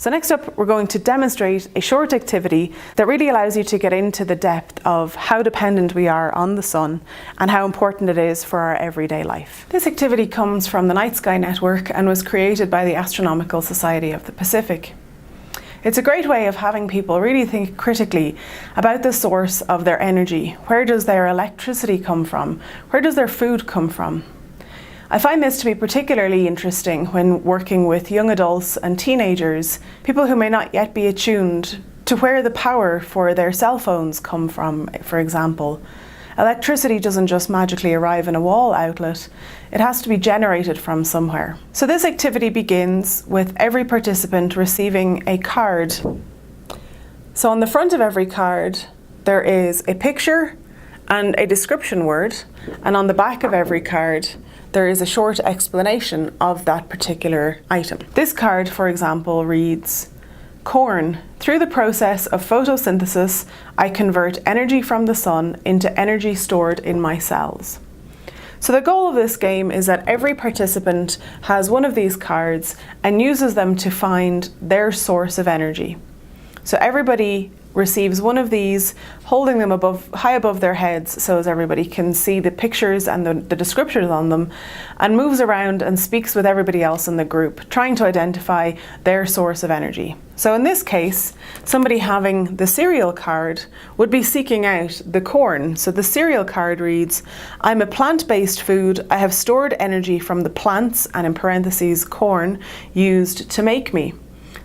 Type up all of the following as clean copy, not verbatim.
So next up, we're going to demonstrate a short activity that really allows you to get into the depth of how dependent we are on the sun and how important it is for our everyday life. This activity comes from the Night Sky Network and was created by the Astronomical Society of the Pacific. It's a great way of having people really think critically about the source of their energy. Where does their electricity come from? Where does their food come from? I find this to be particularly interesting when working with young adults and teenagers, people who may not yet be attuned to where the power for their cell phones come from, for example. Electricity doesn't just magically arrive in a wall outlet, it has to be generated from somewhere. So this activity begins with every participant receiving a card. So on the front of every card, there is a picture and a description word, and on the back of every card, there is a short explanation of that particular item. This card, for example, reads, "Corn. Through the process of photosynthesis, I convert energy from the sun into energy stored in my cells." So the goal of this game is that every participant has one of these cards and uses them to find their source of energy. So everybody receives one of these, holding them high above their heads so as everybody can see the pictures and the descriptions on them, and moves around and speaks with everybody else in the group, trying to identify their source of energy. So in this case, somebody having the cereal card would be seeking out the corn. So the cereal card reads, "I'm a plant-based food. I have stored energy from the plants," and in parentheses, corn, "used to make me."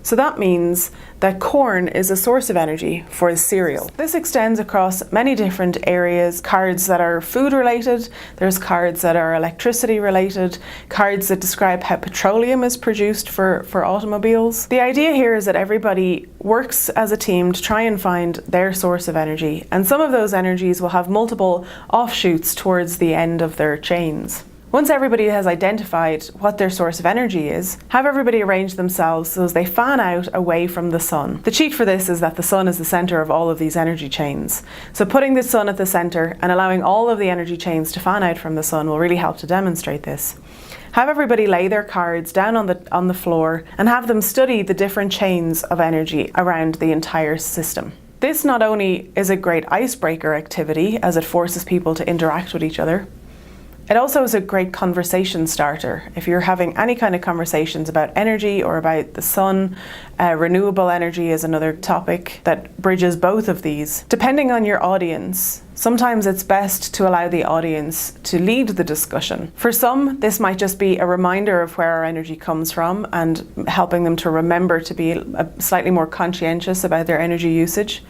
So that means that corn is a source of energy for the cereal. This extends across many different areas, cards that are food related, there's cards that are electricity related, cards that describe how petroleum is produced for automobiles. The idea here is that everybody works as a team to try and find their source of energy, and some of those energies will have multiple offshoots towards the end of their chains. Once everybody has identified what their source of energy is, have everybody arrange themselves so as they fan out away from the sun. The cheat for this is that the sun is the center of all of these energy chains. So putting the sun at the center and allowing all of the energy chains to fan out from the sun will really help to demonstrate this. Have everybody lay their cards down on the floor and have them study the different chains of energy around the entire system. This not only is a great icebreaker activity as it forces people to interact with each other, it also is a great conversation starter. If you're having any kind of conversations about energy or about the sun, renewable energy is another topic that bridges both of these. Depending on your audience, sometimes it's best to allow the audience to lead the discussion. For some, this might just be a reminder of where our energy comes from and helping them to remember to be slightly more conscientious about their energy usage.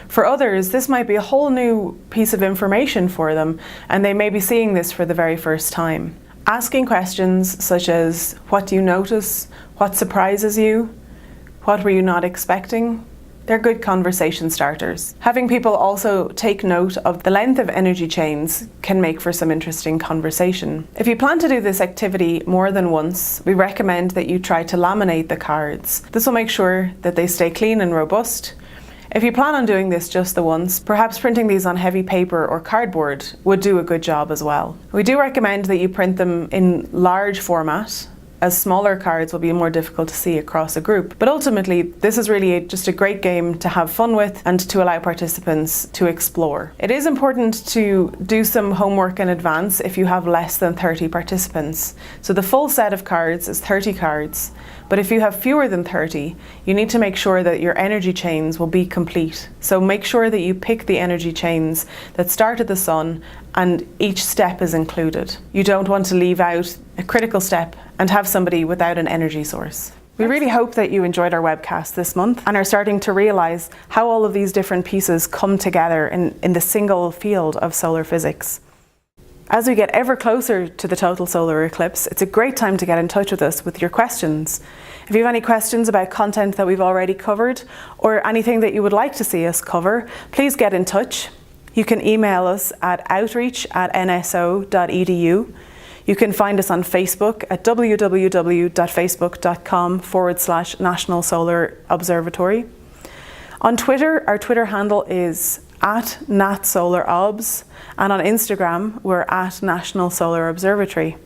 For others, this might be a whole new piece of information for them, and they may be seeing this for the very first time. Asking questions such as, what do you notice? What surprises you? What were you not expecting? They're good conversation starters. Having people also take note of the length of energy chains can make for some interesting conversation. If you plan to do this activity more than once, we recommend that you try to laminate the cards. This will make sure that they stay clean and robust. If you plan on doing this just the once, perhaps printing these on heavy paper or cardboard would do a good job as well. We do recommend that you print them in large format, as smaller cards will be more difficult to see across a group. But ultimately, this is really just a great game to have fun with and to allow participants to explore. It is important to do some homework in advance if you have less than 30 participants. So the full set of cards is 30 cards. But if you have fewer than 30, you need to make sure that your energy chains will be complete. So make sure that you pick the energy chains that start at the sun and each step is included. You don't want to leave out a critical step and have somebody without an energy source. We really hope that you enjoyed our webcast this month and are starting to realise how all of these different pieces come together in the single field of solar physics. As we get ever closer to the total solar eclipse, it's a great time to get in touch with us with your questions. If you have any questions about content that we've already covered or anything that you would like to see us cover, please get in touch. You can email us at outreach@nso.edu. You can find us on Facebook at www.facebook.com/National Solar Observatory. On Twitter, our Twitter handle is @NatSolarObs, and on Instagram, we're @National Solar Observatory.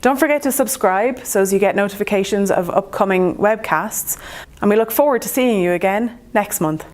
Don't forget to subscribe so as you get notifications of upcoming webcasts, and we look forward to seeing you again next month.